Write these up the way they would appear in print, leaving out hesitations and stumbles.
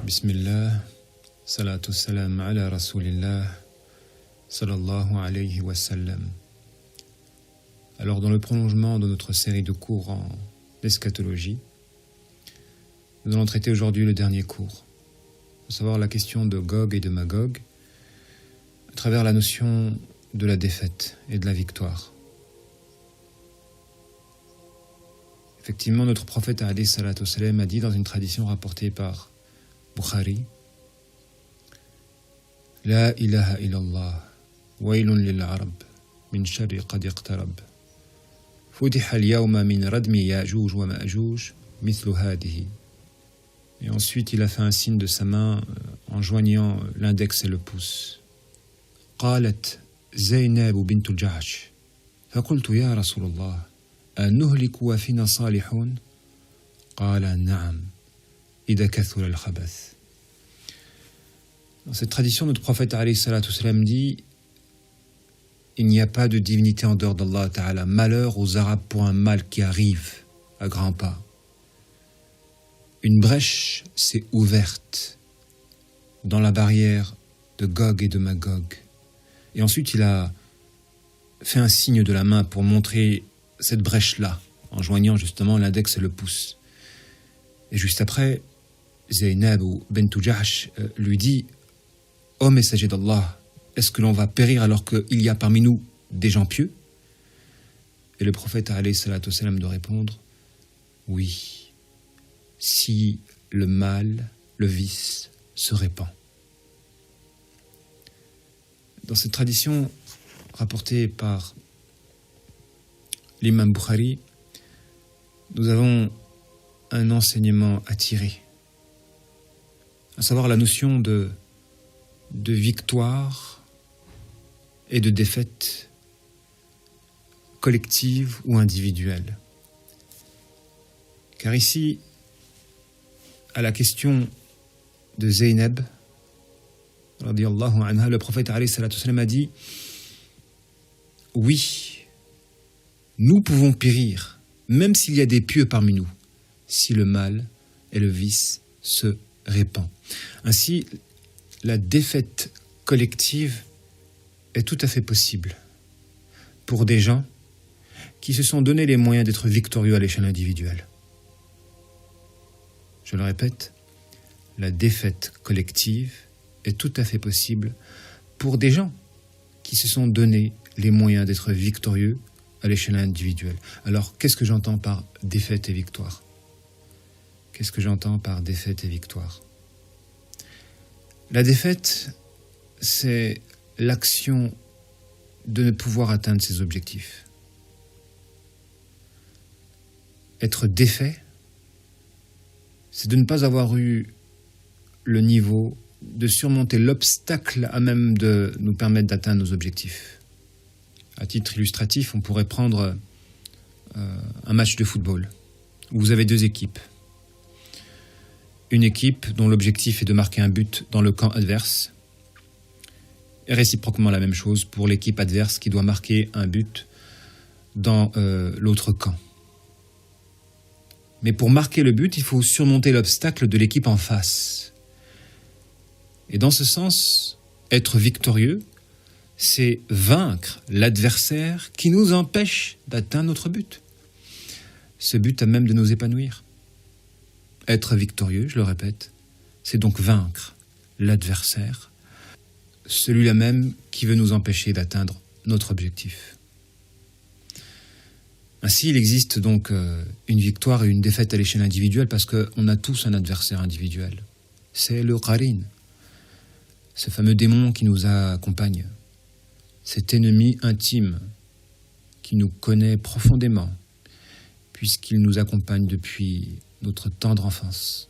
Bismillah, salatu salam ala rasulillah, sallallahu alayhi wa sallam. Alors, dans le prolongement de notre série de cours en eschatologie, nous allons traiter aujourd'hui le dernier cours, à savoir la question de Gog et de Magog, à travers la notion de la défaite et de la victoire. Effectivement, notre prophète alayhi salatu salam a dit dans une tradition rapportée par Bukhari: La ilaha illallah, waylun lil arab, min sharri qad iqtarab. Futiha al-yawma min radmi ya'juj wa ma'juj, mithlu hadihi. Et ensuite, il a fait un signe de sa main en joignant l'index et le pouce. Qalat Zaynab bint al-Jahsh. فقلت يا رسول الله أنهلك وفينا صالحون قال نعم إذا كثر الخبث. Dans cette tradition, notre prophète alayhi salatu salam dit: il n'y a pas de divinité en dehors d'Allah Ta'ala. Malheur aux Arabes pour un mal qui arrive à grands pas. Une brèche s'est ouverte dans la barrière de Gog et de Magog. Et ensuite, il a fait un signe de la main pour montrer cette brèche-là, en joignant justement l'index et le pouce. Et juste après, Zaynab bint Jahsh lui dit: Ô messager d'Allah, est-ce que l'on va périr alors qu'il y a parmi nous des gens pieux? Et le prophète alayhi salatu salam de répondre: oui, si le mal, le vice se répand. Dans cette tradition rapportée par l'imam Bukhari, nous avons un enseignement à tirer, à savoir la notion de victoire et de défaite collective ou individuelle. Car ici, à la question de Zaynab, radiyallahu anha, le prophète alayhi salatu salam a dit: oui, nous pouvons périr, même s'il y a des pieux parmi nous, si le mal et le vice se répand. Ainsi, la défaite collective est tout à fait possible pour des gens qui se sont donné les moyens d'être victorieux à l'échelle individuelle. Je le répète, la défaite collective est tout à fait possible pour des gens qui se sont donné les moyens d'être victorieux à l'échelle individuelle. Alors, qu'est-ce que j'entends par défaite et victoire? Qu'est-ce que j'entends par défaite et victoire? La défaite, c'est l'action de ne pouvoir atteindre ses objectifs. Être défait, c'est de ne pas avoir eu le niveau de surmonter l'obstacle à même de nous permettre d'atteindre nos objectifs. À titre illustratif, on pourrait prendre un match de football où vous avez deux équipes. Une équipe dont l'objectif est de marquer un but dans le camp adverse, et réciproquement la même chose pour l'équipe adverse qui doit marquer un but dans l'autre camp. Mais pour marquer le but, il faut surmonter l'obstacle de l'équipe en face. Et dans ce sens, être victorieux, c'est vaincre l'adversaire qui nous empêche d'atteindre notre but. Ce but a même de nous épanouir. Être victorieux, je le répète, c'est donc vaincre l'adversaire, celui-là même qui veut nous empêcher d'atteindre notre objectif. Ainsi, il existe donc une victoire et une défaite à l'échelle individuelle parce qu'on a tous un adversaire individuel. C'est le qarin, ce fameux démon qui nous accompagne, cet ennemi intime qui nous connaît profondément puisqu'il nous accompagne depuis notre tendre enfance.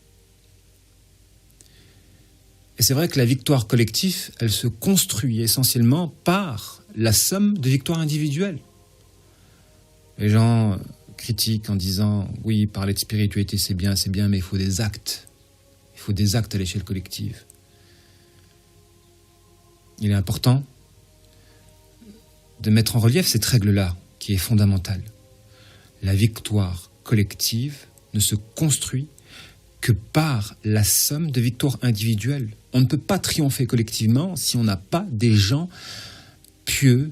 Et c'est vrai que la victoire collective, elle se construit essentiellement par la somme de victoires individuelles. Les gens critiquent en disant « oui, parler de spiritualité c'est bien, mais il faut des actes. Il faut des actes à l'échelle collective. » Il est important de mettre en relief cette règle-là, qui est fondamentale. La victoire collective ne se construit que par la somme de victoires individuelles. On ne peut pas triompher collectivement si on n'a pas des gens pieux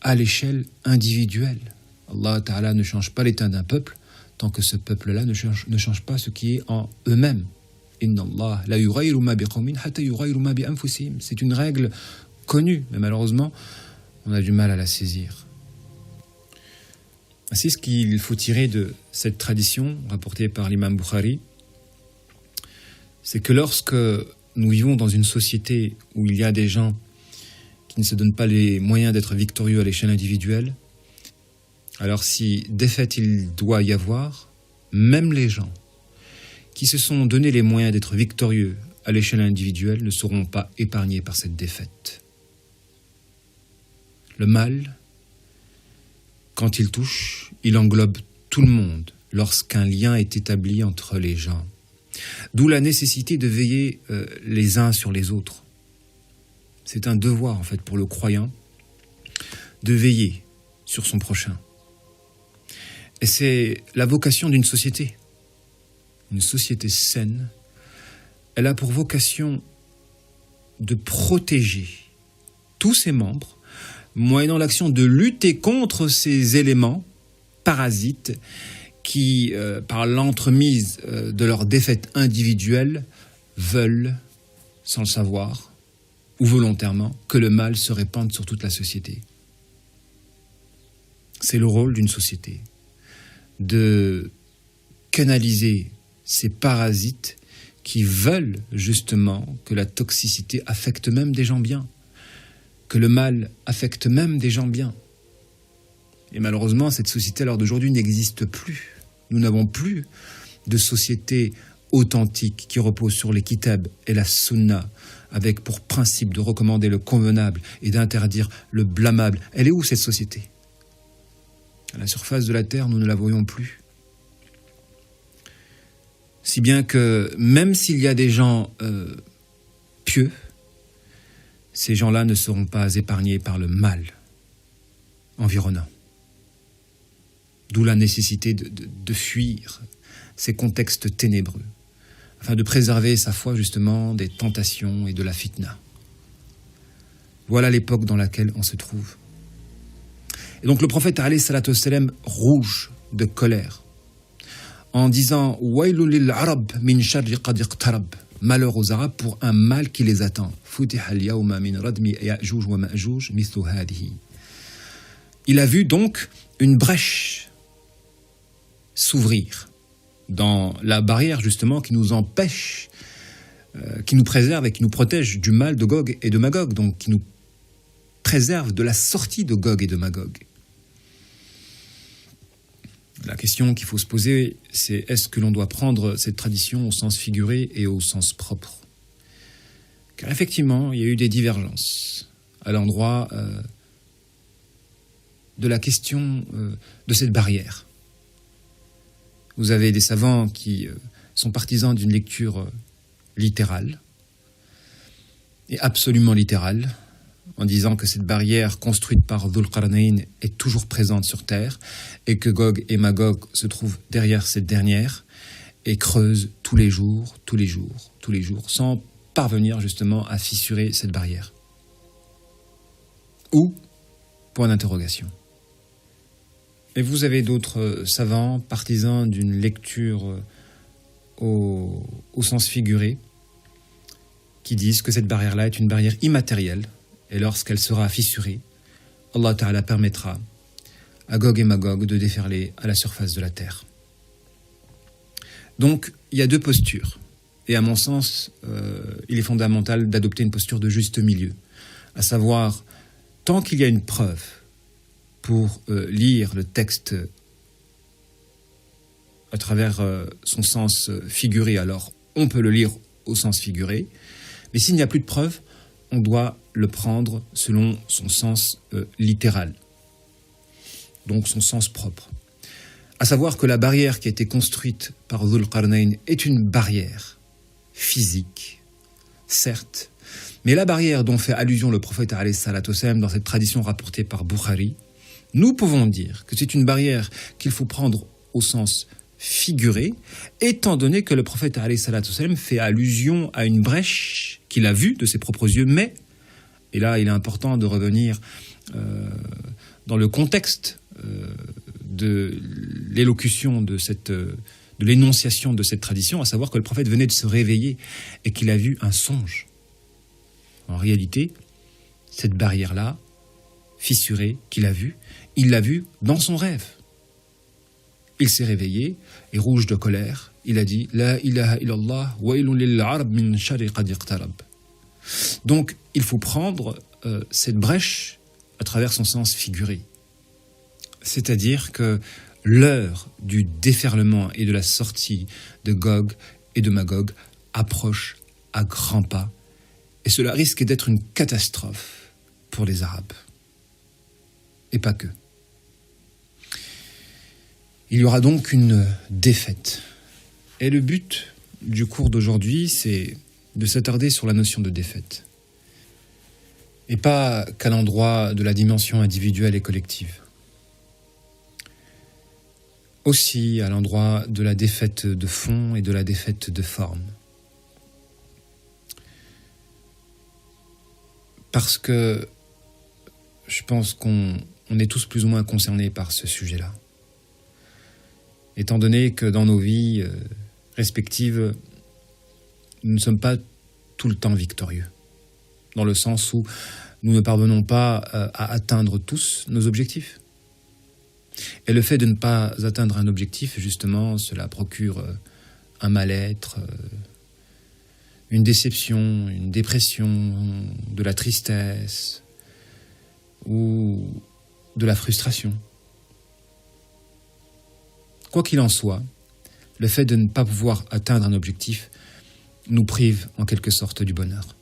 à l'échelle individuelle. Allah Ta'ala ne change pas l'état d'un peuple tant que ce peuple-là ne change pas ce qui est en eux-mêmes. Inna Allah la yughayyiru ma biqawmin hatta yughayyiru ma bi anfusihim. C'est une règle connue, mais malheureusement, on a du mal à la saisir. C'est ce qu'il faut tirer de cette tradition rapportée par l'imam Bukhari, c'est que lorsque nous vivons dans une société où il y a des gens qui ne se donnent pas les moyens d'être victorieux à l'échelle individuelle, alors si défaite il doit y avoir, même les gens qui se sont donné les moyens d'être victorieux à l'échelle individuelle ne seront pas épargnés par cette défaite. Le mal, quand il touche, il englobe tout le monde lorsqu'un lien est établi entre les gens. D'où la nécessité de veiller les uns sur les autres. C'est un devoir en fait pour le croyant de veiller sur son prochain. Et c'est la vocation d'une société. Une société saine, elle a pour vocation de protéger tous ses membres, moyennant l'action de lutter contre ces éléments parasites qui, par l'entremise de leurs défaites individuelles, veulent, sans le savoir, ou volontairement, que le mal se répande sur toute la société. C'est le rôle d'une société de canaliser ces parasites qui veulent justement que la toxicité affecte même des gens bien, que le mal affecte même des gens bien. Et malheureusement, cette société à l'heure d'aujourd'hui n'existe plus. Nous n'avons plus de société authentique qui repose sur les kitab et la sunna, avec pour principe de recommander le convenable et d'interdire le blâmable. Elle est où cette société ? À la surface de la terre, nous ne la voyons plus. Si bien que même s'il y a des gens pieux, ces gens-là ne seront pas épargnés par le mal environnant. D'où la nécessité de fuir ces contextes ténébreux, afin de préserver sa foi justement des tentations et de la fitna. Voilà l'époque dans laquelle on se trouve. Et donc le prophète alayhi salatu wassalam rouge de colère en disant « Waylun lil arab min sharri qad iqtarab » malheur aux Arabes pour un mal qui les attend. « Futiha al-yawma min radmi ya'juj wa ma'juj mithlu hadihi » Il a vu donc une brèche s'ouvrir dans la barrière justement qui nous empêche, qui nous préserve et qui nous protège du mal de Gog et de Magog, donc qui nous préserve de la sortie de Gog et de Magog. La question qu'il faut se poser, c'est est-ce que l'on doit prendre cette tradition au sens figuré et au sens propre ? Car effectivement, il y a eu des divergences à l'endroit de la question de cette barrière. Vous avez des savants qui sont partisans d'une lecture littérale, et absolument littérale, en disant que cette barrière construite par Dhul Qarnayn est toujours présente sur Terre, et que Gog et Magog se trouvent derrière cette dernière, et creusent tous les jours, sans parvenir justement à fissurer cette barrière. Ou, point d'interrogation. Et vous avez d'autres savants, partisans d'une lecture au sens figuré, qui disent que cette barrière-là est une barrière immatérielle, et lorsqu'elle sera fissurée, Allah Ta'ala permettra à Gog et Magog de déferler à la surface de la terre. Donc, il y a deux postures, et à mon sens, il est fondamental d'adopter une posture de juste milieu, à savoir, tant qu'il y a une preuve pour lire le texte à travers son sens figuré, alors on peut le lire au sens figuré, mais s'il n'y a plus de preuve, on doit le prendre selon son sens littéral, donc son sens propre. À savoir que la barrière qui a été construite par Dhul Qarnayn est une barrière physique, certes, mais la barrière dont fait allusion le prophète alayhi salatu wassalam dans cette tradition rapportée par Bukhari, nous pouvons dire que c'est une barrière qu'il faut prendre au sens figuré, étant donné que le prophète alayhi salatu wassalam fait allusion à une brèche qu'il a vue de ses propres yeux, mais, et là il est important de revenir dans le contexte de l'élocution de l'énonciation de cette tradition, à savoir que le prophète venait de se réveiller et qu'il a vu un songe. En réalité, cette barrière-là, fissurée, qu'il a vue, il l'a vue dans son rêve. Il s'est réveillé et rouge de colère, il a dit « La ilaha illallah, wailun lil arab min sharri qad iqtarab ». Donc, il faut prendre cette brèche à travers son sens figuré. C'est-à-dire que l'heure du déferlement et de la sortie de Gog et de Magog approche à grands pas, et cela risque d'être une catastrophe pour les Arabes. Et pas que. Il y aura donc une défaite. Et le but du cours d'aujourd'hui, c'est de s'attarder sur la notion de défaite. Et pas qu'à l'endroit de la dimension individuelle et collective. Aussi à l'endroit de la défaite de fond et de la défaite de forme. Parce que je pense qu'on est tous plus ou moins concernés par ce sujet-là. Étant donné que dans nos vies respectives, nous ne sommes pas tout le temps victorieux. Dans le sens où nous ne parvenons pas à atteindre tous nos objectifs. Et le fait de ne pas atteindre un objectif, justement, cela procure un mal-être, une déception, une dépression, de la tristesse ou de la frustration. Quoi qu'il en soit, le fait de ne pas pouvoir atteindre un objectif nous prive en quelque sorte du bonheur.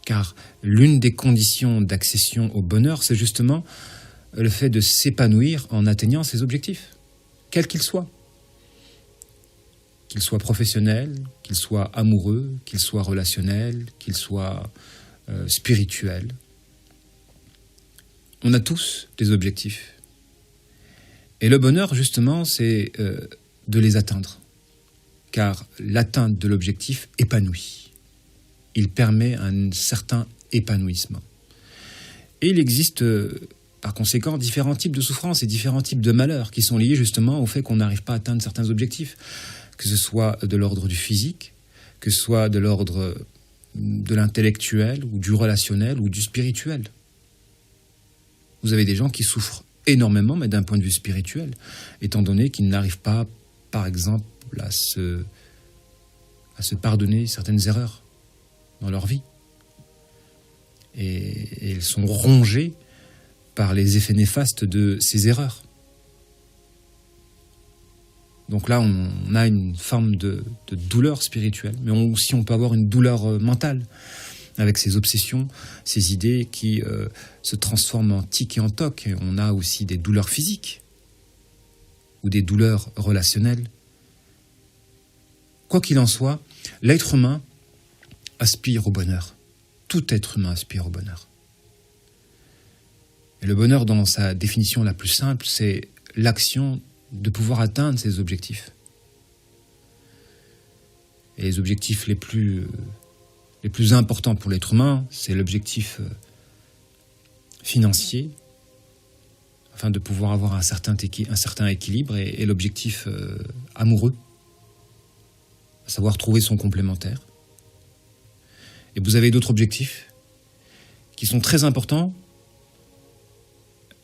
Car l'une des conditions d'accession au bonheur, c'est justement le fait de s'épanouir en atteignant ses objectifs, quels qu'ils soient. Qu'ils soient professionnels, qu'ils soient amoureux, qu'ils soient relationnels, qu'ils soient spirituels. On a tous des objectifs. Et le bonheur, justement, c'est de les atteindre. Car l'atteinte de l'objectif épanouit. Il permet un certain épanouissement. Et il existe, par conséquent, différents types de souffrances et différents types de malheurs qui sont liés justement au fait qu'on n'arrive pas à atteindre certains objectifs. Que ce soit de l'ordre du physique, que ce soit de l'ordre de l'intellectuel, ou du relationnel, ou du spirituel. Vous avez des gens qui souffrent énormément, mais d'un point de vue spirituel, étant donné qu'ils n'arrivent pas, par exemple, à se pardonner certaines erreurs dans leur vie. Et ils sont rongés par les effets néfastes de ces erreurs. Donc là, on a une forme de douleur spirituelle, mais aussi on peut avoir une douleur mentale, avec ces obsessions, ces idées qui se transforment en tic et en toc. Et on a aussi des douleurs physiques, ou des douleurs relationnelles. Quoi qu'il en soit, l'être humain aspire au bonheur. Tout être humain aspire au bonheur. Et le bonheur, dans sa définition la plus simple, c'est l'action de pouvoir atteindre ses objectifs. Et les objectifs les plus importants pour l'être humain, c'est l'objectif financier, afin de pouvoir avoir un certain équilibre, et l'objectif amoureux, à savoir trouver son complémentaire. Et vous avez d'autres objectifs qui sont très importants,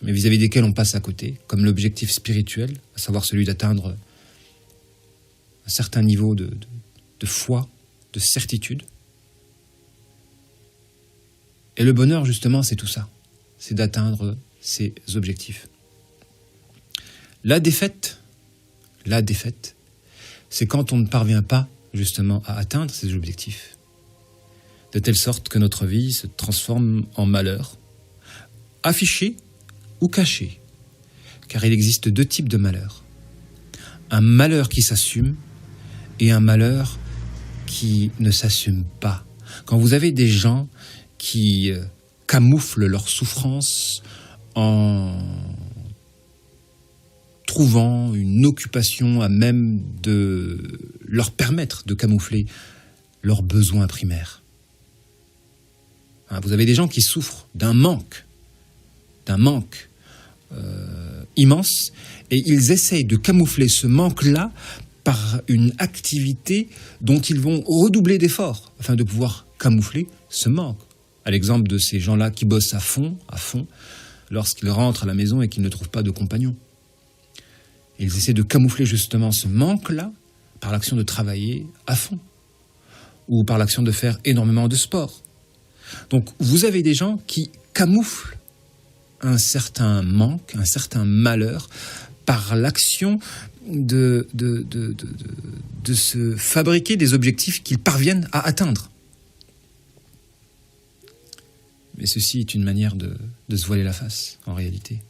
mais vis-à-vis desquels on passe à côté, comme l'objectif spirituel, à savoir celui d'atteindre un certain niveau de foi, de certitude. Et le bonheur, justement, c'est tout ça. C'est d'atteindre ces objectifs. La défaite, c'est quand on ne parvient pas, justement, à atteindre ces objectifs. De telle sorte que notre vie se transforme en malheur, affiché ou caché. Car il existe deux types de malheurs. Un malheur qui s'assume et un malheur qui ne s'assume pas. Quand vous avez des gens qui camouflent leur souffrance en trouvant une occupation à même de leur permettre de camoufler leurs besoins primaires. Vous avez des gens qui souffrent d'un manque immense, et ils essayent de camoufler ce manque-là par une activité dont ils vont redoubler d'efforts afin de pouvoir camoufler ce manque. À l'exemple de ces gens-là qui bossent à fond, lorsqu'ils rentrent à la maison et qu'ils ne trouvent pas de compagnon. Ils essaient de camoufler justement ce manque-là par l'action de travailler à fond ou par l'action de faire énormément de sport. Donc vous avez des gens qui camouflent un certain manque, un certain malheur par l'action de se fabriquer des objectifs qu'ils parviennent à atteindre. Mais ceci est une manière de se voiler la face, en réalité.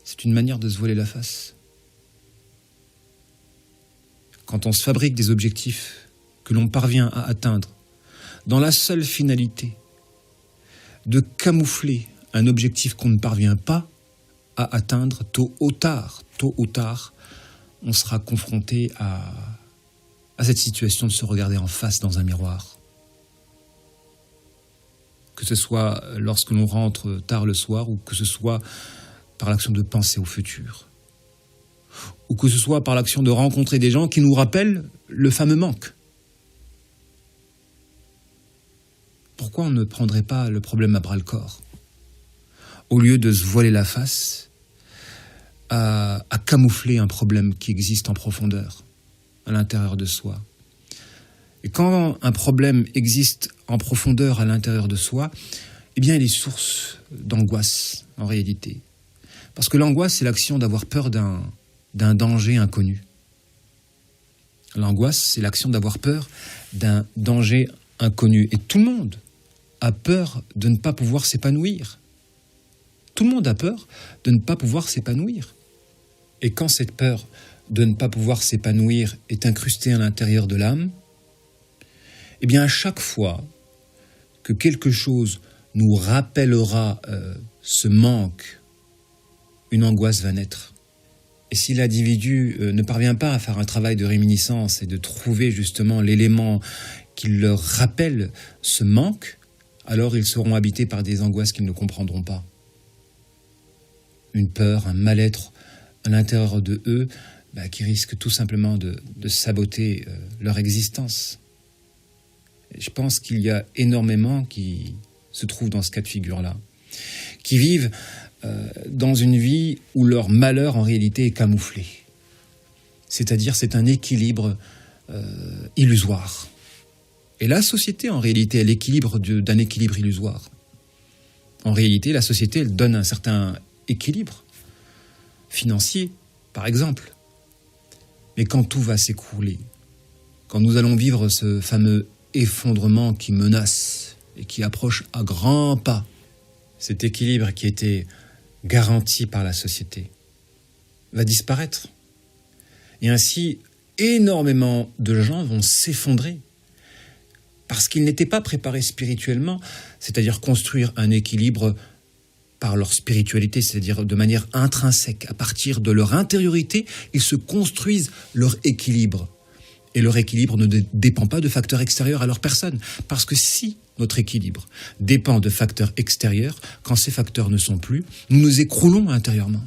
C'est une manière de se voiler la face. Quand on se fabrique des objectifs que l'on parvient à atteindre dans la seule finalité de camoufler un objectif qu'on ne parvient pas à atteindre, tôt ou tard, on sera confronté à cette situation de se regarder en face dans un miroir. Que ce soit lorsque l'on rentre tard le soir, ou que ce soit par l'action de penser au futur, ou que ce soit par l'action de rencontrer des gens qui nous rappellent le fameux manque. Pourquoi on ne prendrait pas le problème à bras-le-corps, au lieu de se voiler la face à camoufler un problème qui existe en profondeur, à l'intérieur de soi. Et quand un problème existe en profondeur à l'intérieur de soi, eh bien il est source d'angoisse, en réalité. Parce que l'angoisse, c'est l'action d'avoir peur d'un danger inconnu. L'angoisse, c'est l'action d'avoir peur d'un danger inconnu. Et tout le monde a peur de ne pas pouvoir s'épanouir. Tout le monde a peur de ne pas pouvoir s'épanouir. Et quand cette peur de ne pas pouvoir s'épanouir est incrustée à l'intérieur de l'âme, eh bien à chaque fois que quelque chose nous rappellera ce manque, une angoisse va naître. Et si l'individu ne parvient pas à faire un travail de réminiscence et de trouver justement l'élément qui leur rappelle ce manque, alors ils seront habités par des angoisses qu'ils ne comprendront pas. Une peur, un mal-être à l'intérieur de eux qui risque tout simplement de saboter leur existence. Et je pense qu'il y a énormément qui se trouvent dans ce cas de figure-là, qui vivent dans une vie où leur malheur en réalité est camouflé. C'est-à-dire c'est un équilibre illusoire. Et la société en réalité est l'équilibre d'un équilibre illusoire. En réalité, la société elle donne un certain équilibre financier, par exemple. Mais quand tout va s'écrouler, quand nous allons vivre ce fameux effondrement qui menace et qui approche à grands pas, cet équilibre qui était garanti par la société va disparaître. Et ainsi, énormément de gens vont s'effondrer parce qu'ils n'étaient pas préparés spirituellement, c'est-à-dire construire un équilibre par leur spiritualité, c'est-à-dire de manière intrinsèque. À partir de leur intériorité, ils se construisent leur équilibre. Et leur équilibre ne dépend pas de facteurs extérieurs à leur personne. Parce que si notre équilibre dépend de facteurs extérieurs, quand ces facteurs ne sont plus, nous nous écroulons intérieurement.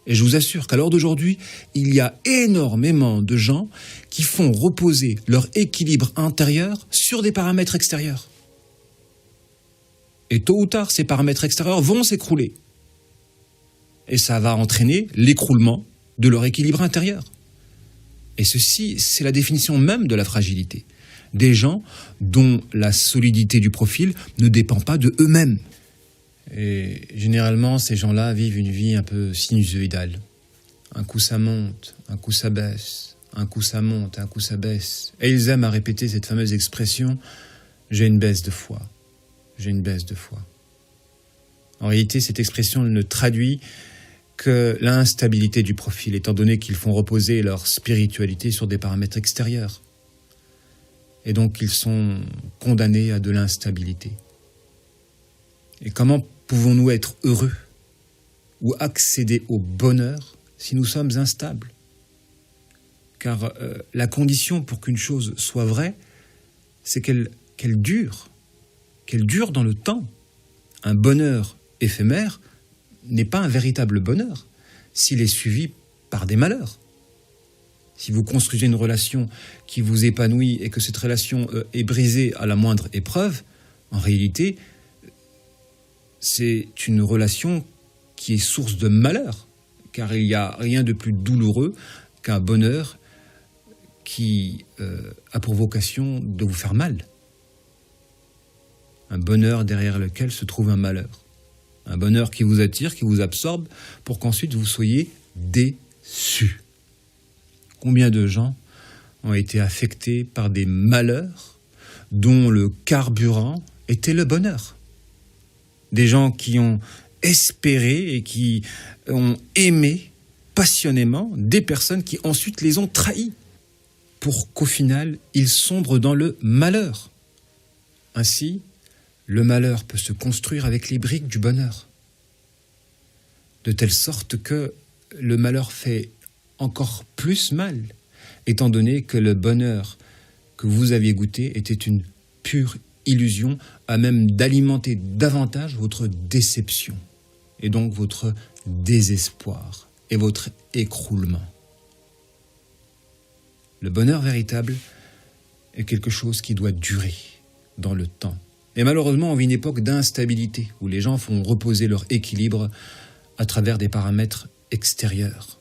Et je vous assure qu'à l'heure d'aujourd'hui, il y a énormément de gens qui font reposer leur équilibre intérieur sur des paramètres extérieurs. Et tôt ou tard, ces paramètres extérieurs vont s'écrouler. Et ça va entraîner l'écroulement de leur équilibre intérieur. Et ceci, c'est la définition même de la fragilité. Des gens dont la solidité du profil ne dépend pas de eux-mêmes. Et généralement, ces gens-là vivent une vie un peu sinusoïdale. Un coup ça monte, un coup ça baisse, un coup ça monte, un coup ça baisse. Et ils aiment à répéter cette fameuse expression « j'ai une baisse de foi ». J'ai une baisse de foi. En réalité, cette expression ne traduit que l'instabilité du profil, étant donné qu'ils font reposer leur spiritualité sur des paramètres extérieurs. Et donc, ils sont condamnés à de l'instabilité. Et comment pouvons-nous être heureux ou accéder au bonheur si nous sommes instables. Car la condition pour qu'une chose soit vraie, c'est qu'elle dure dans le temps. Un bonheur éphémère n'est pas un véritable bonheur s'il est suivi par des malheurs. Si vous construisez une relation qui vous épanouit et que cette relation est brisée à la moindre épreuve, en réalité, c'est une relation qui est source de malheur, car il n'y a rien de plus douloureux qu'un bonheur qui a pour vocation de vous faire mal. Un bonheur derrière lequel se trouve un malheur. Un bonheur qui vous attire, qui vous absorbe, pour qu'ensuite vous soyez déçus. Combien de gens ont été affectés par des malheurs dont le carburant était le bonheur? Des gens qui ont espéré et qui ont aimé passionnément des personnes qui ensuite les ont trahis, pour qu'au final, ils sombrent dans le malheur. Ainsi, le malheur peut se construire avec les briques du bonheur, de telle sorte que le malheur fait encore plus mal, étant donné que le bonheur que vous aviez goûté était une pure illusion, à même d'alimenter davantage votre déception, et donc votre désespoir et votre écroulement. Le bonheur véritable est quelque chose qui doit durer dans le temps. Et malheureusement, on vit une époque d'instabilité, où les gens font reposer leur équilibre à travers des paramètres extérieurs.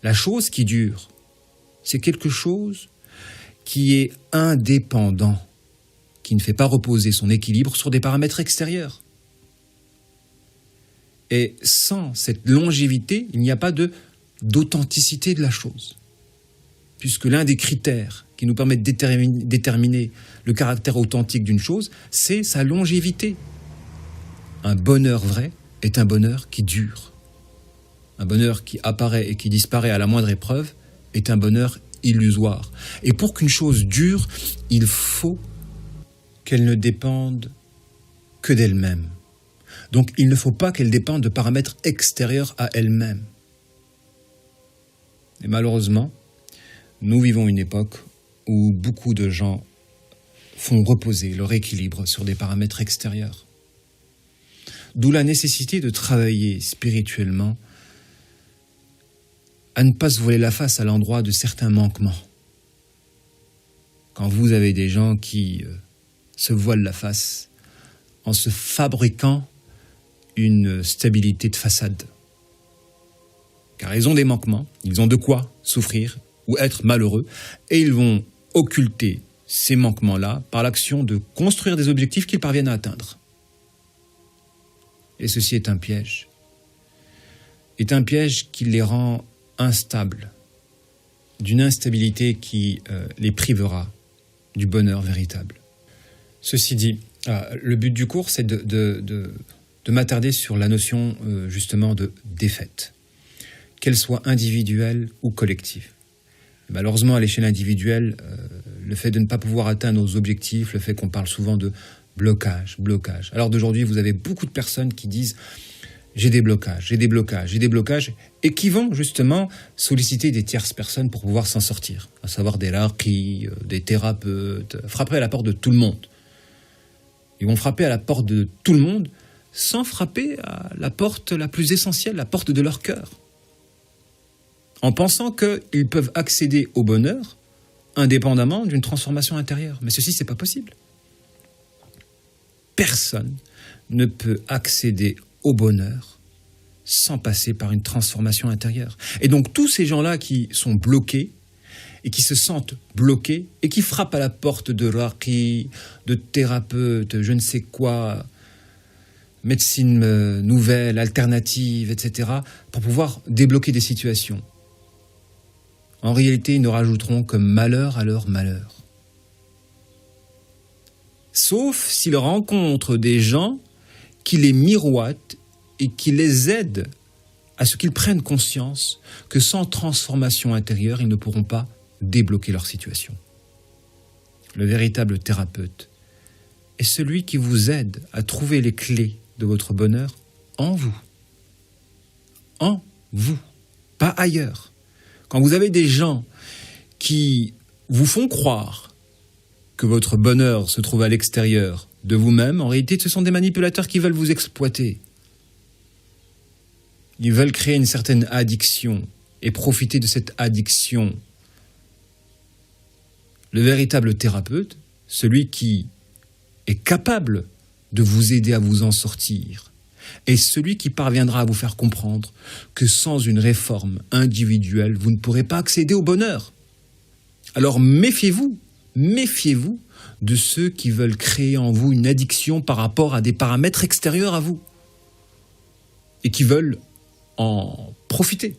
La chose qui dure, c'est quelque chose qui est indépendant, qui ne fait pas reposer son équilibre sur des paramètres extérieurs. Et sans cette longévité, il n'y a pas d'authenticité de la chose. Puisque l'un des critères qui nous permet de déterminer le caractère authentique d'une chose, c'est sa longévité. Un bonheur vrai est un bonheur qui dure. Un bonheur qui apparaît et qui disparaît à la moindre épreuve est un bonheur illusoire. Et pour qu'une chose dure, il faut qu'elle ne dépende que d'elle-même. Donc il ne faut pas qu'elle dépende de paramètres extérieurs à elle-même. Et malheureusement, nous vivons une époque où beaucoup de gens font reposer leur équilibre sur des paramètres extérieurs. D'où la nécessité de travailler spirituellement à ne pas se voiler la face à l'endroit de certains manquements. Quand vous avez des gens qui se voilent la face en se fabriquant une stabilité de façade. Car ils ont des manquements, ils ont de quoi souffrir ou être malheureux, et ils vont occulter ces manquements-là par l'action de construire des objectifs qu'ils parviennent à atteindre. Et ceci est un piège. Est un piège qui les rend instables, d'une instabilité qui les privera du bonheur véritable. Ceci dit, le but du cours, c'est de m'attarder sur la notion justement de défaite, qu'elle soit individuelle ou collective. Malheureusement, à l'échelle individuelle, le fait de ne pas pouvoir atteindre nos objectifs, le fait qu'on parle souvent de blocage. Alors d'aujourd'hui, vous avez beaucoup de personnes qui disent « j'ai des blocages », et qui vont justement solliciter des tierces personnes pour pouvoir s'en sortir, à savoir des raqis, des thérapeutes, frapper à la porte de tout le monde. Ils vont frapper à la porte de tout le monde sans frapper à la porte la plus essentielle, la porte de leur cœur, en pensant qu'ils peuvent accéder au bonheur indépendamment d'une transformation intérieure. Mais ceci, c'est pas possible. Personne ne peut accéder au bonheur sans passer par une transformation intérieure. Et donc, tous ces gens-là qui sont bloqués et qui se sentent bloqués et qui frappent à la porte de raqi, de thérapeutes, je ne sais quoi, médecine nouvelle, alternative, etc., pour pouvoir débloquer des situations. En réalité, ils ne rajouteront que malheur à leur malheur. Sauf s'ils rencontrent des gens qui les miroitent et qui les aident à ce qu'ils prennent conscience que sans transformation intérieure, ils ne pourront pas débloquer leur situation. Le véritable thérapeute est celui qui vous aide à trouver les clés de votre bonheur en vous. en vous, pas ailleurs. Quand vous avez des gens qui vous font croire que votre bonheur se trouve à l'extérieur de vous-même, en réalité, ce sont des manipulateurs qui veulent vous exploiter. Ils veulent créer une certaine addiction et profiter de cette addiction. Le véritable thérapeute, celui qui est capable de vous aider à vous en sortir, est celui qui parviendra à vous faire comprendre que sans une réforme individuelle, vous ne pourrez pas accéder au bonheur. Alors méfiez-vous de ceux qui veulent créer en vous une addiction par rapport à des paramètres extérieurs à vous et qui veulent en profiter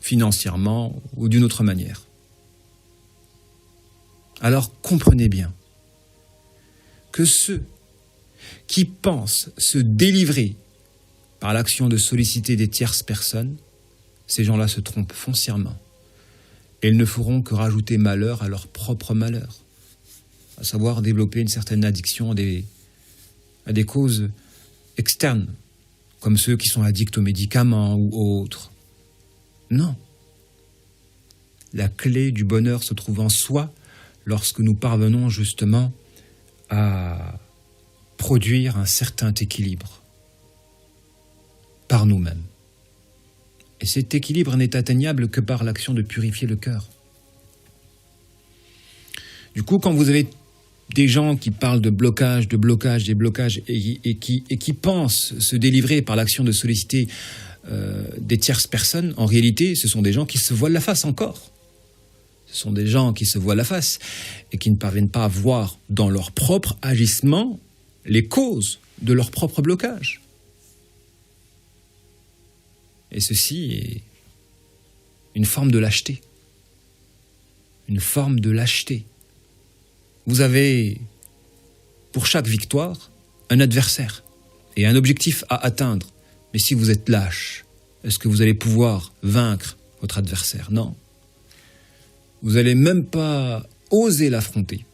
financièrement ou d'une autre manière. Alors comprenez bien que ceux qui pensent se délivrer par l'action de solliciter des tierces personnes, ces gens-là se trompent foncièrement. Et ils ne feront que rajouter malheur à leur propre malheur, à savoir développer une certaine addiction à des causes externes, comme ceux qui sont addicts aux médicaments ou autres. Non. La clé du bonheur se trouve en soi lorsque nous parvenons justement à produire un certain équilibre par nous-mêmes. Et cet équilibre n'est atteignable que par l'action de purifier le cœur. Du coup, quand vous avez des gens qui parlent de blocage, et qui pensent se délivrer par l'action de solliciter des tierces personnes, en réalité, ce sont des gens qui se voilent la face encore. Ce sont des gens qui se voilent la face et qui ne parviennent pas à voir dans leur propre agissement les causes de leur propre blocage. Et ceci est une forme de lâcheté. Une forme de lâcheté. Vous avez, pour chaque victoire, un adversaire et un objectif à atteindre. Mais si vous êtes lâche, est-ce que vous allez pouvoir vaincre votre adversaire? Non. Vous n'allez même pas oser l'affronter.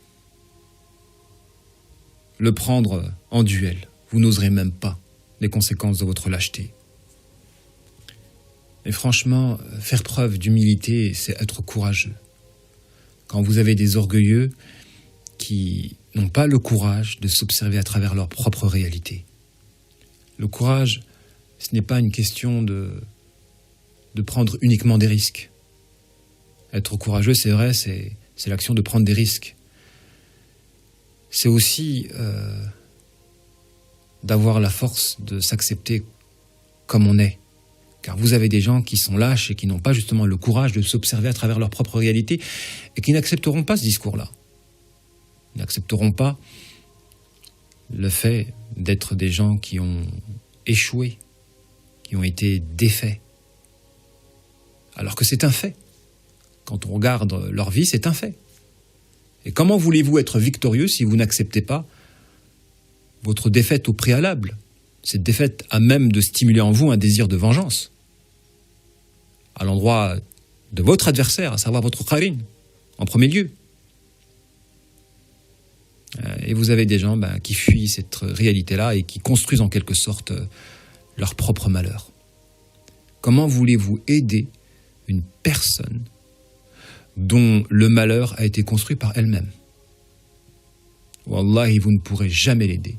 Le prendre en duel. Vous n'oserez même pas les conséquences de votre lâcheté. Et franchement, faire preuve d'humilité, c'est être courageux. Quand vous avez des orgueilleux qui n'ont pas le courage de s'observer à travers leur propre réalité. Le courage, ce n'est pas une question de prendre uniquement des risques. Être courageux, c'est vrai, c'est l'action de prendre des risques. C'est aussi d'avoir la force de s'accepter comme on est. Car vous avez des gens qui sont lâches et qui n'ont pas justement le courage de s'observer à travers leur propre réalité et qui n'accepteront pas ce discours-là. Ils n'accepteront pas le fait d'être des gens qui ont échoué, qui ont été défaits. Alors que c'est un fait. Quand on regarde leur vie, c'est un fait. Et comment voulez-vous être victorieux si vous n'acceptez pas votre défaite au préalable? Cette défaite a même de stimuler en vous un désir de vengeance à l'endroit de votre adversaire, à savoir votre qarin, en premier lieu. Et vous avez des gens qui fuient cette réalité-là et qui construisent en quelque sorte leur propre malheur. Comment voulez-vous aider une personne dont le malheur a été construit par elle-même? Wallahi, vous ne pourrez jamais l'aider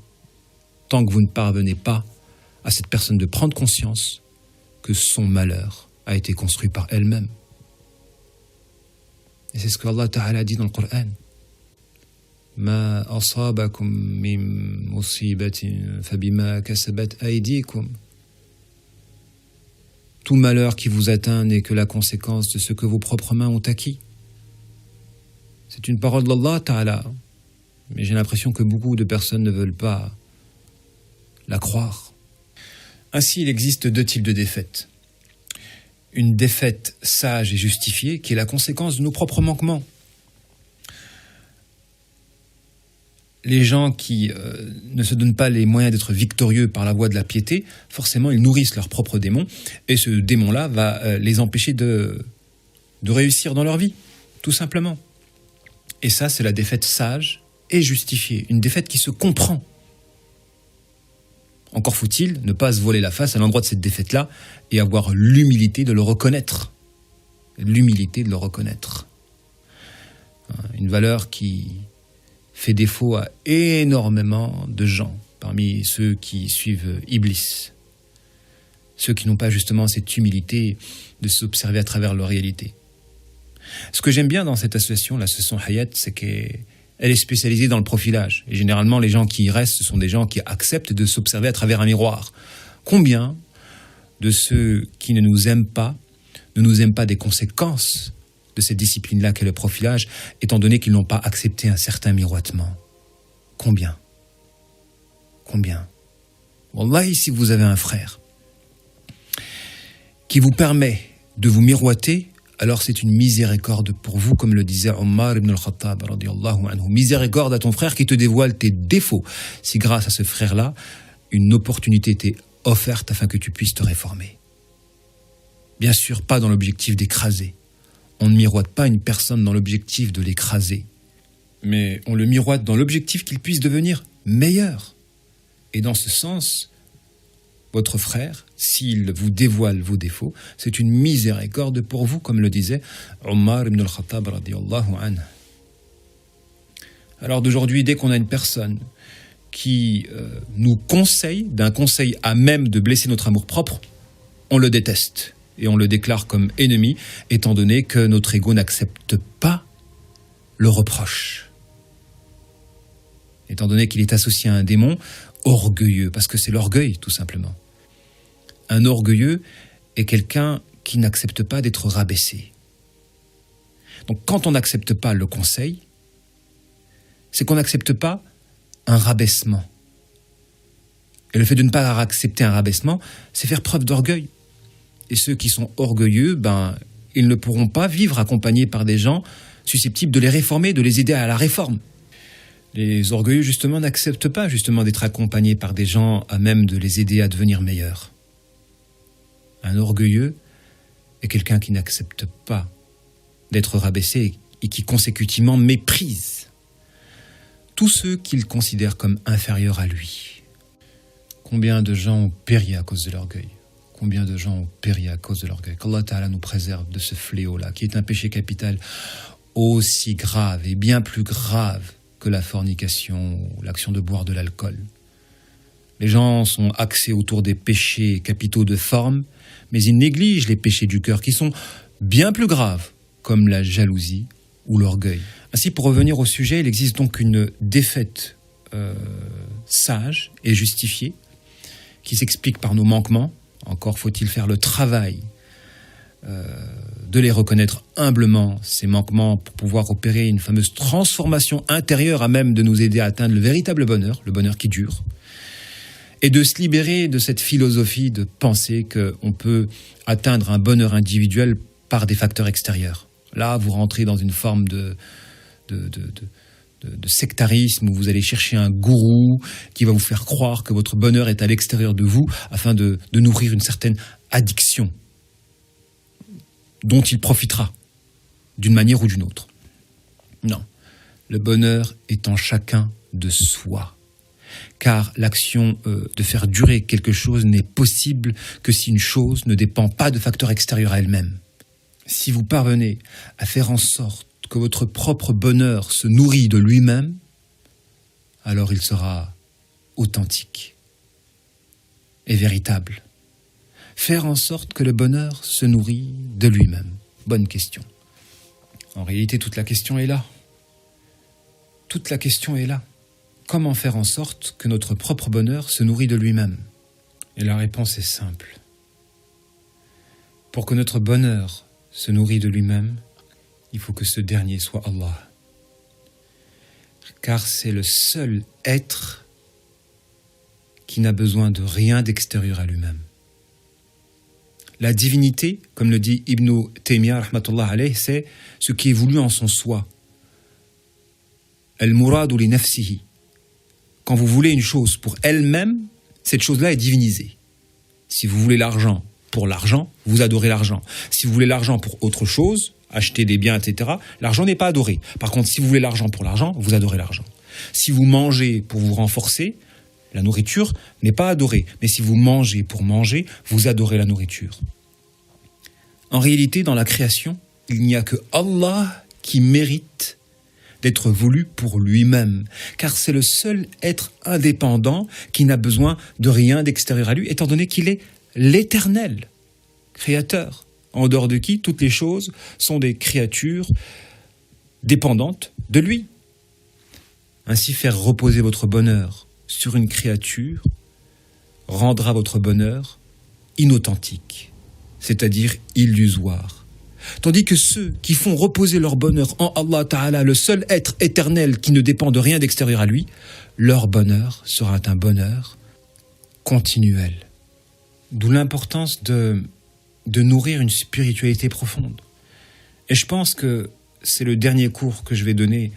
tant que vous ne parvenez pas à cette personne de prendre conscience que son malheur a été construit par elle-même. Et c'est ce que Allah Ta'ala dit dans le Coran. Ma asabakum min musibatin fabima kasabat aydikum. Tout malheur qui vous atteint n'est que la conséquence de ce que vos propres mains ont acquis. C'est une parole d'Allah Ta'ala, mais j'ai l'impression que beaucoup de personnes ne veulent pas la croire. Ainsi, il existe deux types de défaites. Une défaite sage et justifiée, qui est la conséquence de nos propres manquements. Les gens qui ne se donnent pas les moyens d'être victorieux par la voie de la piété, forcément, ils nourrissent leur propre démon, et ce démon-là va les empêcher de réussir dans leur vie, tout simplement. Et ça, c'est la défaite sage et justifiée, une défaite qui se comprend. Encore faut-il ne pas se voiler la face à l'endroit de cette défaite-là et avoir l'humilité de le reconnaître. L'humilité de le reconnaître. Une valeur qui fait défaut à énormément de gens parmi ceux qui suivent Iblis. Ceux qui n'ont pas justement cette humilité de s'observer à travers leur réalité. Ce que j'aime bien dans cette association, l'association Hayat, c'est qu'elle est spécialisée dans le profilage. Et généralement, les gens qui y restent, ce sont des gens qui acceptent de s'observer à travers un miroir. Combien de ceux qui ne nous aiment pas des conséquences de cette discipline-là qu'est le profilage, étant donné qu'ils n'ont pas accepté un certain miroitement? Combien? Wallahi, si vous avez un frère qui vous permet de vous miroiter, alors c'est une miséricorde pour vous, comme le disait Omar ibn al-Khattab, radiyallahu anhu. Miséricorde à ton frère qui te dévoile tes défauts. Si grâce à ce frère-là, une opportunité t'est offerte afin que tu puisses te réformer. Bien sûr, pas dans l'objectif d'écraser. On ne miroite pas une personne dans l'objectif de l'écraser. Mais on le miroite dans l'objectif qu'il puisse devenir meilleur. Et dans ce sens, votre frère, s'il vous dévoile vos défauts, c'est une miséricorde pour vous, comme le disait Omar ibn al-Khattab radiyallahu anhu. Alors d'aujourd'hui, dès qu'on a une personne qui nous conseille, d'un conseil à même de blesser notre amour-propre, on le déteste et on le déclare comme ennemi, étant donné que notre ego n'accepte pas le reproche. Étant donné qu'il est associé à un démon orgueilleux, parce que c'est l'orgueil, tout simplement. Un orgueilleux est quelqu'un qui n'accepte pas d'être rabaissé. Donc quand on n'accepte pas le conseil, c'est qu'on n'accepte pas un rabaissement. Et le fait de ne pas accepter un rabaissement, c'est faire preuve d'orgueil. Et ceux qui sont orgueilleux, ils ne pourront pas vivre accompagnés par des gens susceptibles de les réformer, de les aider à la réforme. Les orgueilleux, justement, n'acceptent pas justement d'être accompagnés par des gens à même de les aider à devenir meilleurs. Un orgueilleux est quelqu'un qui n'accepte pas d'être rabaissé et qui consécutivement méprise tous ceux qu'il considère comme inférieurs à lui. Combien de gens ont péri à cause de l'orgueil? Combien de gens ont péri à cause de l'orgueil? Qu'Allah Ta'ala nous préserve de ce fléau-là, qui est un péché capital aussi grave et bien plus grave que la fornication ou l'action de boire de l'alcool. Les gens sont axés autour des péchés capitaux de forme, mais ils négligent les péchés du cœur qui sont bien plus graves, comme la jalousie ou l'orgueil. Ainsi, pour revenir au sujet, il existe donc une défaite sage et justifiée qui s'explique par nos manquements. Encore faut-il faire le travail de les reconnaître humblement, ces manquements, pour pouvoir opérer une fameuse transformation intérieure à même de nous aider à atteindre le véritable bonheur, le bonheur qui dure, et de se libérer de cette philosophie de penser qu'on peut atteindre un bonheur individuel par des facteurs extérieurs. Là, vous rentrez dans une forme de sectarisme où vous allez chercher un gourou qui va vous faire croire que votre bonheur est à l'extérieur de vous afin de nourrir une certaine addiction dont il profitera d'une manière ou d'une autre. Non, le bonheur est en chacun de soi. Car l'action de faire durer quelque chose n'est possible que si une chose ne dépend pas de facteurs extérieurs à elle-même. Si vous parvenez à faire en sorte que votre propre bonheur se nourrit de lui-même, alors il sera authentique et véritable. Faire en sorte que le bonheur se nourrit de lui-même. Bonne question. En réalité, toute la question est là. Toute la question est là. Comment faire en sorte que notre propre bonheur se nourrit de lui-même? Et la réponse est simple. Pour que notre bonheur se nourrit de lui-même, il faut que ce dernier soit Allah. Car c'est le seul être qui n'a besoin de rien d'extérieur à lui-même. La divinité, comme le dit Ibn Taymiyyah, rahmatullah alayh, c'est ce qui est voulu en son soi. Al-muradu li nafsihi. Quand vous voulez une chose pour elle-même, cette chose-là est divinisée. Si vous voulez l'argent pour l'argent, vous adorez l'argent. Si vous voulez l'argent pour autre chose, acheter des biens, etc., l'argent n'est pas adoré. Par contre, si vous voulez l'argent pour l'argent, vous adorez l'argent. Si vous mangez pour vous renforcer, La nourriture n'est pas adorée, mais si vous mangez pour manger, vous adorez la nourriture. En réalité, dans la création, il n'y a que Allah qui mérite d'être voulu pour lui-même, car c'est le seul être indépendant qui n'a besoin de rien d'extérieur à lui, étant donné qu'il est l'éternel créateur, en dehors de qui toutes les choses sont des créatures dépendantes de lui. Ainsi, faire reposer votre bonheur sur une créature rendra votre bonheur inauthentique, c'est-à-dire illusoire. Tandis que ceux qui font reposer leur bonheur en Allah Ta'ala, le seul être éternel qui ne dépend de rien d'extérieur à lui, leur bonheur sera un bonheur continuel. D'où l'importance de nourrir une spiritualité profonde. Et je pense que c'est le dernier cours que je vais donner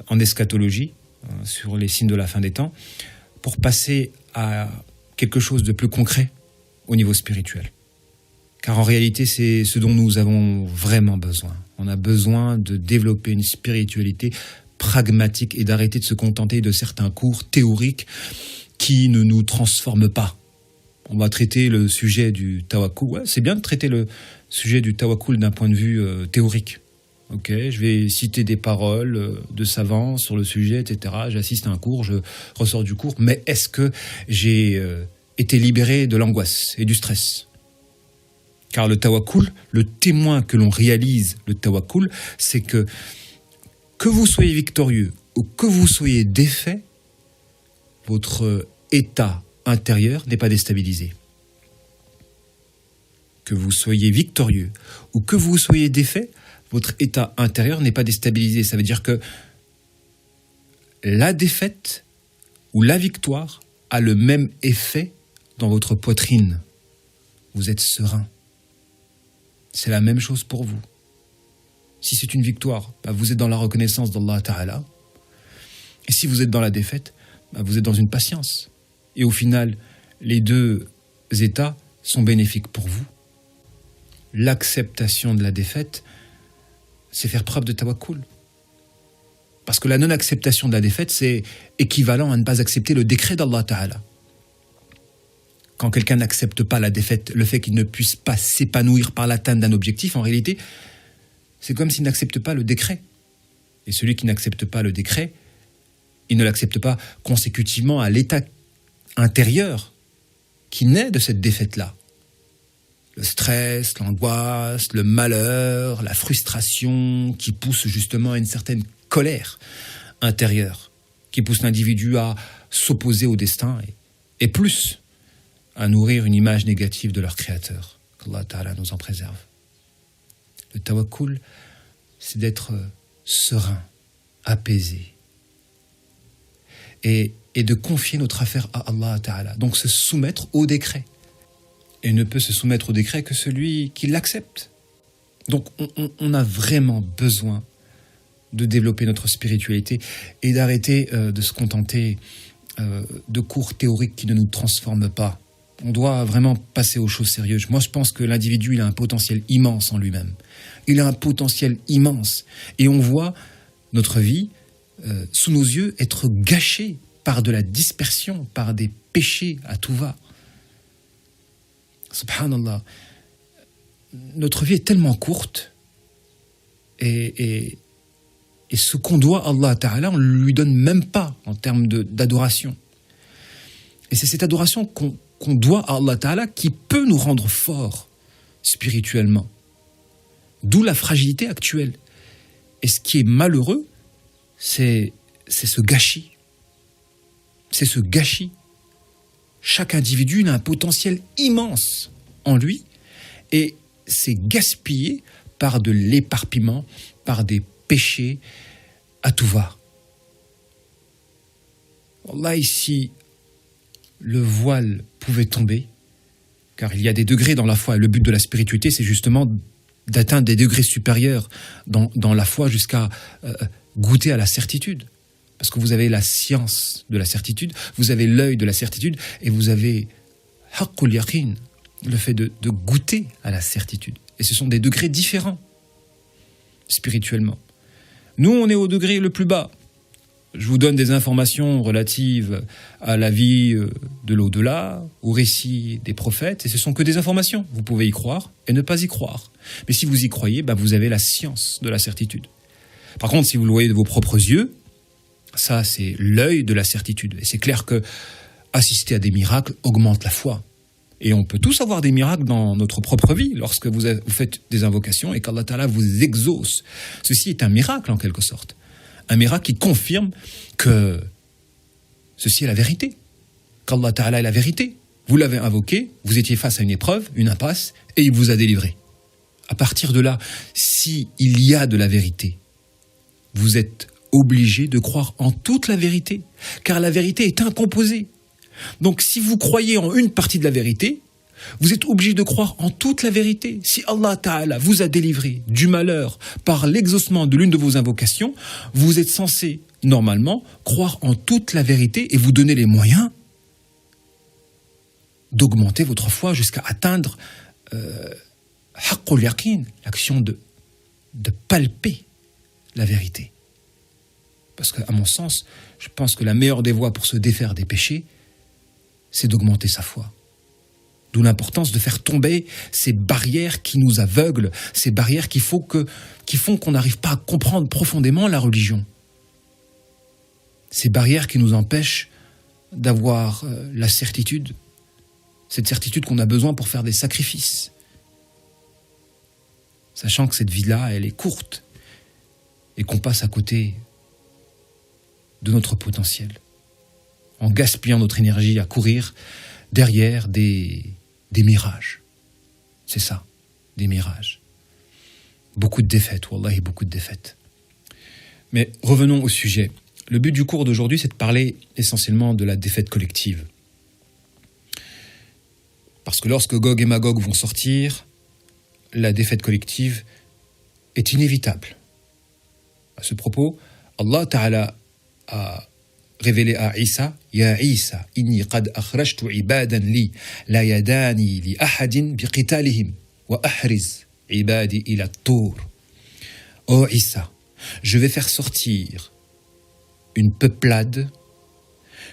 en eschatologie, sur les signes de la fin des temps, pour passer à quelque chose de plus concret au niveau spirituel. Car en réalité, c'est ce dont nous avons vraiment besoin. On a besoin de développer une spiritualité pragmatique et d'arrêter de se contenter de certains cours théoriques qui ne nous transforment pas. On va traiter le sujet du tawakkul. Ouais, c'est bien de traiter le sujet du tawakkul d'un point de vue théorique. Ok, je vais citer des paroles de savants sur le sujet, etc. J'assiste à un cours, je ressors du cours. Mais est-ce que j'ai été libéré de l'angoisse et du stress ? Car le tawakkul, le témoin que l'on réalise, le tawakkul, c'est que vous soyez victorieux ou que vous soyez défait, votre état intérieur n'est pas déstabilisé. Que vous soyez victorieux ou que vous soyez défait, votre état intérieur n'est pas déstabilisé. Ça veut dire que la défaite ou la victoire a le même effet dans votre poitrine. Vous êtes serein. C'est la même chose pour vous. Si c'est une victoire, vous êtes dans la reconnaissance d'Allah Ta'ala. Et si vous êtes dans la défaite, vous êtes dans une patience. Et au final, les deux états sont bénéfiques pour vous. L'acceptation de la défaite, c'est faire preuve de tawakkul. Parce que la non-acceptation de la défaite, c'est équivalent à ne pas accepter le décret d'Allah Ta'ala. Quand quelqu'un n'accepte pas la défaite, le fait qu'il ne puisse pas s'épanouir par l'atteinte d'un objectif, en réalité, c'est comme s'il n'accepte pas le décret. Et celui qui n'accepte pas le décret, il ne l'accepte pas consécutivement à l'état intérieur qui naît de cette défaite-là. Le stress, l'angoisse, le malheur, la frustration qui pousse justement à une certaine colère intérieure, qui pousse l'individu à s'opposer au destin et plus à nourrir une image négative de leur créateur. Qu'Allah Ta'ala nous en préserve. Le tawakkul, c'est d'être serein, apaisé et de confier notre affaire à Allah Ta'ala. Donc se soumettre au décret. Et ne peut se soumettre au décret que celui qui l'accepte. Donc on a vraiment besoin de développer notre spiritualité et d'arrêter de se contenter de cours théoriques qui ne nous transforment pas. On doit vraiment passer aux choses sérieuses. Moi, je pense que l'individu, il a un potentiel immense en lui-même. Il a un potentiel immense. Et on voit notre vie, sous nos yeux, être gâchée par de la dispersion, par des péchés à tout va. Subhanallah. Notre vie est tellement courte et ce qu'on doit à Allah Ta'ala, on ne lui donne même pas en termes d'adoration. Et c'est cette adoration qu'on doit à Allah Ta'ala qui peut nous rendre forts spirituellement. D'où la fragilité actuelle. Et ce qui est malheureux, c'est ce gâchis. C'est ce gâchis. Chaque individu a un potentiel immense en lui et c'est gaspillé par de l'éparpillement, par des péchés à tout va. Wallah, ici, le voile pouvait tomber, car il y a des degrés dans la foi. Et le but de la spiritualité, c'est justement d'atteindre des degrés supérieurs dans la foi jusqu'à goûter à la certitude. Parce que vous avez la science de la certitude, vous avez l'œil de la certitude, et vous avez haqqul yaqin, le fait de goûter à la certitude. Et ce sont des degrés différents, spirituellement. Nous, on est au degré le plus bas. je vous donne des informations relatives à la vie de l'au-delà, au récit des prophètes, et ce sont que des informations. Vous pouvez y croire et ne pas y croire. Mais si vous y croyez, vous avez la science de la certitude. Par contre, si vous le voyez de vos propres yeux, ça c'est l'œil de la certitude. Et c'est clair que assister à des miracles augmente la foi. Et on peut tous avoir des miracles dans notre propre vie lorsque vous faites des invocations et qu'Allah Ta'ala vous exauce. Ceci est un miracle en quelque sorte. Un miracle qui confirme que ceci est la vérité. Qu'Allah Ta'ala est la vérité. Vous l'avez invoqué, vous étiez face à une épreuve, une impasse, et il vous a délivré. À partir de là, s'il y a de la vérité, vous êtes obligé de croire en toute la vérité, car la vérité est incomposée. Donc si vous croyez en une partie de la vérité, vous êtes obligé de croire en toute la vérité. Si Allah Ta'ala vous a délivré du malheur par l'exaucement de l'une de vos invocations, vous êtes censé, normalement, croire en toute la vérité et vous donner les moyens d'augmenter votre foi jusqu'à atteindre haqqul yaqin, l'action de palper la vérité. Parce qu'à mon sens, je pense que la meilleure des voies pour se défaire des péchés, c'est d'augmenter sa foi. D'où l'importance de faire tomber ces barrières qui nous aveuglent, ces barrières qui font qu'on n'arrive pas à comprendre profondément la religion. Ces barrières qui nous empêchent d'avoir la certitude, cette certitude qu'on a besoin pour faire des sacrifices. Sachant que cette vie-là, elle est courte et qu'on passe à côté de notre potentiel, en gaspillant notre énergie à courir derrière des mirages. C'est ça, des mirages. Beaucoup de défaites, wallahi, beaucoup de défaites. Mais revenons au sujet. Le but du cours d'aujourd'hui, c'est de parler essentiellement de la défaite collective. Parce que lorsque Gog et Magog vont sortir, la défaite collective est inévitable. À ce propos, Allah Ta'ala a révélé à Isa, Ya Isa, inni qad akhrajtu ibadan li, la yadani li ahadin biqitalihim, wa ahriz ibadi ila tour. Oh Isa, je vais faire sortir une peuplade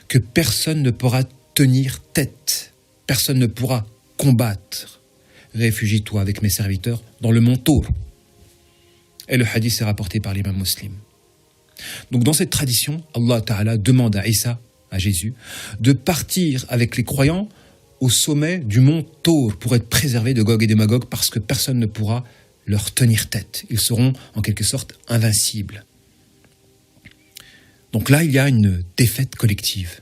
que personne ne pourra tenir tête, personne ne pourra combattre. Réfugie-toi avec mes serviteurs dans le mont Tour. Et le hadith est rapporté par l'imam Muslim. Donc dans cette tradition, Allah Ta'ala demande à Isa, à Jésus, de partir avec les croyants au sommet du mont Tour pour être préservés de Gog et de Magog parce que personne ne pourra leur tenir tête. Ils seront en quelque sorte invincibles. Donc là, il y a une défaite collective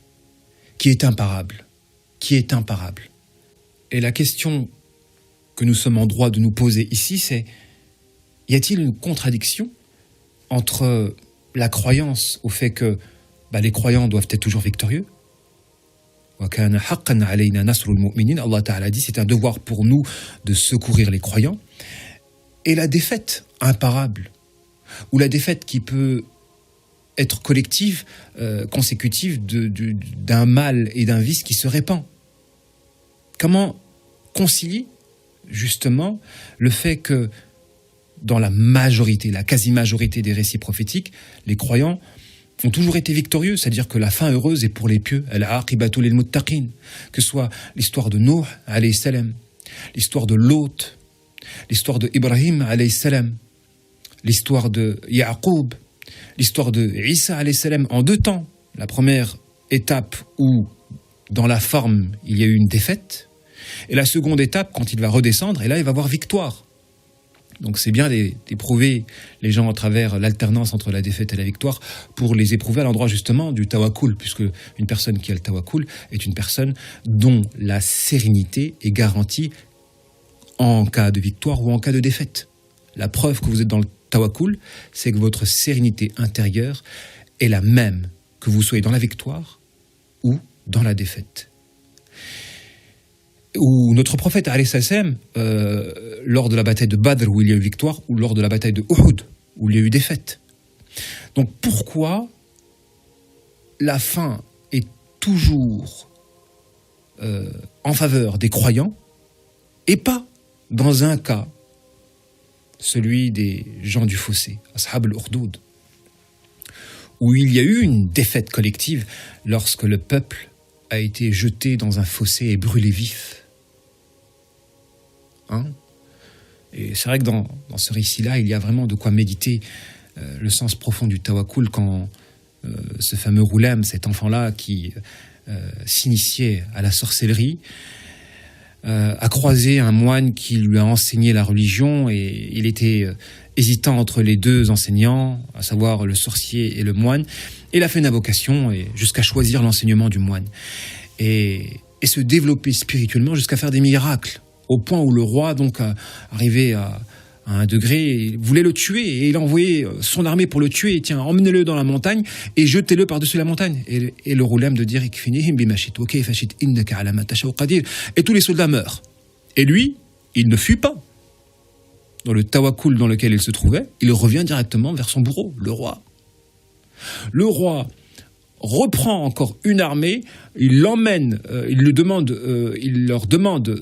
qui est imparable. Et la question que nous sommes en droit de nous poser ici, c'est: y a-t-il une contradiction entre la croyance au fait que les croyants doivent être toujours victorieux? Allah Ta'ala dit, c'est un devoir pour nous de secourir les croyants. Et la défaite imparable, ou la défaite qui peut être collective, consécutive d'un mal et d'un vice qui se répand. Comment concilier justement le fait que dans la majorité, la quasi-majorité des récits prophétiques, les croyants ont toujours été victorieux, c'est-à-dire que la fin heureuse est pour les pieux, al-aqibatu lil muttaqin, que ce soit l'histoire de Nuh alayhi salam, l'histoire de Lot, l'histoire de Ibrahim alayhi salam, l'histoire de Ya'qub, l'histoire de Isa alayhi salam, en deux temps. La première étape où, dans la forme, il y a eu une défaite, et la seconde étape, quand il va redescendre, et là, il va avoir victoire. Donc c'est bien d'éprouver les gens à travers l'alternance entre la défaite et la victoire pour les éprouver à l'endroit justement du tawakkul, puisque une personne qui a le tawakkul est une personne dont la sérénité est garantie en cas de victoire ou en cas de défaite. La preuve que vous êtes dans le tawakkul, c'est que votre sérénité intérieure est la même que vous soyez dans la victoire ou dans la défaite. Ou notre prophète alayhi salam, lors de la bataille de Badr où il y a eu victoire, ou lors de la bataille de Uhud où il y a eu défaite. Donc pourquoi la fin est toujours en faveur des croyants et pas dans un cas, celui des gens du fossé, ashab al-Urdoud, où il y a eu une défaite collective lorsque le peuple a été jeté dans un fossé et brûlé vif. Et c'est vrai que dans ce récit-là, il y a vraiment de quoi méditer le sens profond du tawakkul quand ce fameux Roulam, cet enfant-là qui s'initiait à la sorcellerie, a croisé un moine qui lui a enseigné la religion et il était hésitant entre les deux enseignants, à savoir le sorcier et le moine. Et il a fait une invocation jusqu'à choisir l'enseignement du moine. Et se développer spirituellement jusqu'à faire des miracles, au point où le roi, donc, arrivé à un degré, il voulait le tuer et il a envoyé son armée pour le tuer. Tiens, emmenez-le dans la montagne et jetez-le par-dessus la montagne. Et le Roulam de dire et tous les soldats meurent. Et lui, il ne fuit pas. Dans le tawakkul dans lequel il se trouvait, il revient directement vers son bourreau, le roi. Le roi reprend encore une armée, il l'emmène, il leur demande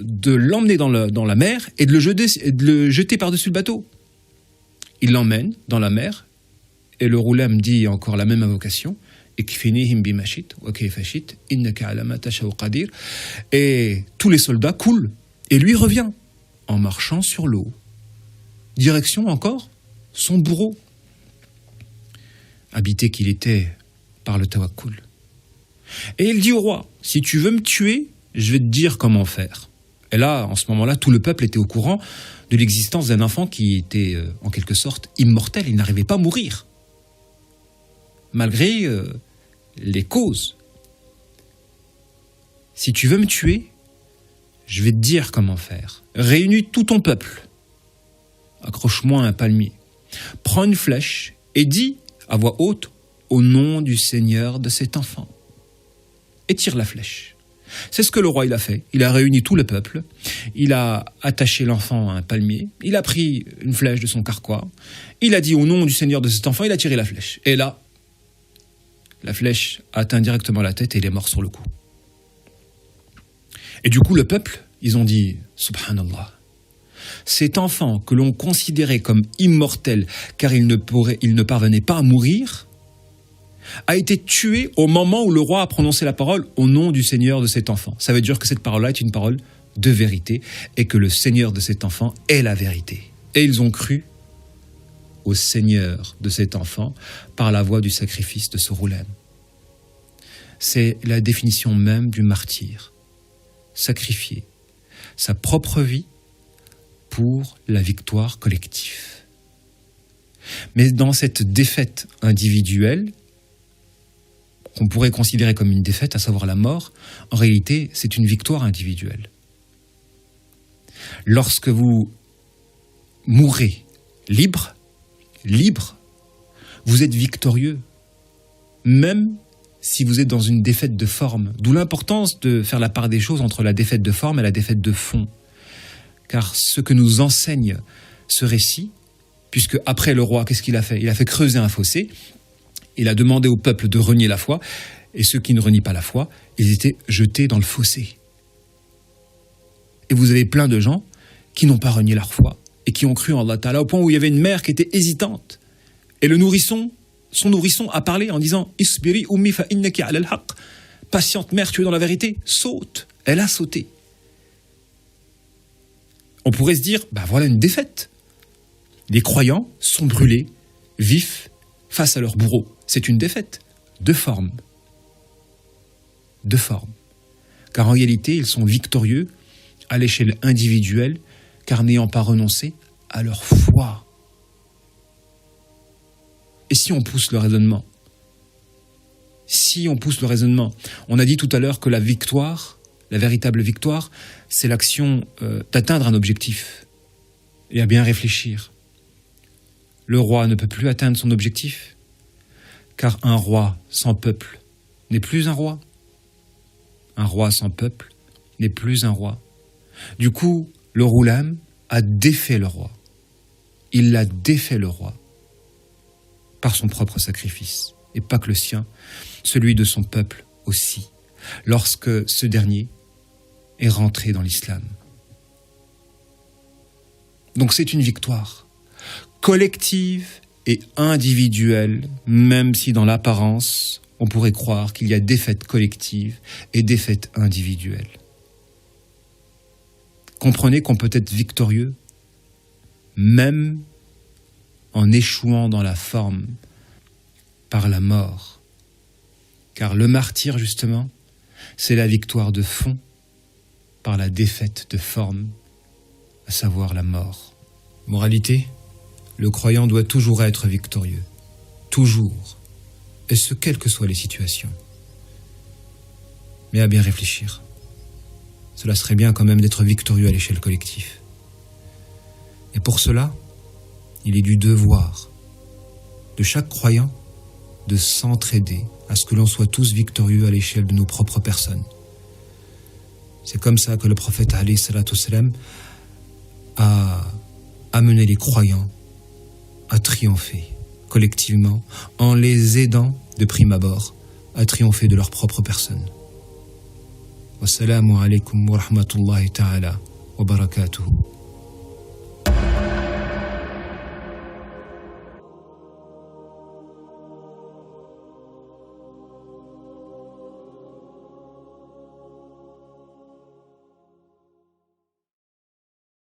de l'emmener dans la mer et de le jeter par-dessus le bateau. Il l'emmène dans la mer et le Roulam dit encore la même invocation. Et tous les soldats coulent et lui revient en marchant sur l'eau. Direction encore son bourreau, habité qu'il était par le tawakkul. Et il dit au roi, si tu veux me tuer, je vais te dire comment faire. Et là, en ce moment-là, tout le peuple était au courant de l'existence d'un enfant qui était, en quelque sorte, immortel. Il n'arrivait pas à mourir, malgré les causes. Si tu veux me tuer, je vais te dire comment faire. Réunis tout ton peuple. Accroche-moi à un palmier. Prends une flèche et dis à voix haute au nom du Seigneur de cet enfant. Et tire la flèche. C'est ce que le roi il a fait. Il a réuni tout le peuple. Il a attaché l'enfant à un palmier. Il a pris une flèche de son carquois. Il a dit au nom du Seigneur de cet enfant. Il a tiré la flèche. Et là, la flèche a atteint directement la tête et il est mort sur le coup. Et du coup, le peuple, ils ont dit Subhanallah. Cet enfant que l'on considérait comme immortel car il ne parvenait pas à mourir, a été tué au moment où le roi a prononcé la parole au nom du Seigneur de cet enfant. Ça veut dire que cette parole-là est une parole de vérité et que le Seigneur de cet enfant est la vérité. Et ils ont cru au Seigneur de cet enfant par la voie du sacrifice de ce Roulam. C'est la définition même du martyr. Sacrifier sa propre vie pour la victoire collective. Mais dans cette défaite individuelle, qu'on pourrait considérer comme une défaite, à savoir la mort, en réalité, c'est une victoire individuelle. Lorsque vous mourrez libre, vous êtes victorieux, même si vous êtes dans une défaite de forme. D'où l'importance de faire la part des choses entre la défaite de forme et la défaite de fond. Car ce que nous enseigne ce récit, puisque après le roi, qu'est-ce qu'il a fait ? Il a fait creuser un fossé, il a demandé au peuple de renier la foi, et ceux qui ne renient pas la foi, ils étaient jetés dans le fossé. Et vous avez plein de gens qui n'ont pas renié leur foi, et qui ont cru en Allah Ta'ala, au point où il y avait une mère qui était hésitante. Et son nourrisson a parlé en disant « Isbiri ummi fa innaki ala al-haq » « Patiente mère, tu es dans la vérité, saute !» Elle a sauté. On pourrait se dire, voilà une défaite. Les croyants sont brûlés, vifs, face à leur bourreau. C'est une défaite, de forme. Car en réalité, ils sont victorieux à l'échelle individuelle, car n'ayant pas renoncé à leur foi. Et si on pousse le raisonnement, on a dit tout à l'heure que la victoire, la véritable victoire, c'est l'action d'atteindre un objectif. Et à bien réfléchir. Le roi ne peut plus atteindre son objectif, car un roi sans peuple n'est plus un roi. Un roi sans peuple n'est plus un roi. Du coup, le Roulam a défait le roi. Il a défait le roi par son propre sacrifice, et pas que le sien, celui de son peuple aussi, lorsque ce dernier est rentré dans l'islam. Donc c'est une victoire collective et individuelle, même si dans l'apparence, on pourrait croire qu'il y a défaite collective et défaite individuelle. Comprenez qu'on peut être victorieux, même en échouant dans la forme, par la mort. Car le martyre, justement, c'est la victoire de fond par la défaite de forme, à savoir la mort. Moralité, le croyant doit toujours être victorieux. Toujours. Et ce, quelles que soient les situations. Mais à bien réfléchir. Cela serait bien quand même d'être victorieux à l'échelle collective. Et pour cela, il est du devoir de chaque croyant de s'entraider à ce que l'on soit tous victorieux à l'échelle de nos propres personnes. C'est comme ça que le prophète alayhi salatu wassalam a amené les croyants à triompher collectivement en les aidant de prime abord à triompher de leur propre personne. Wassalamu alaikum wa rahmatullahi ta'ala wa barakatuhu.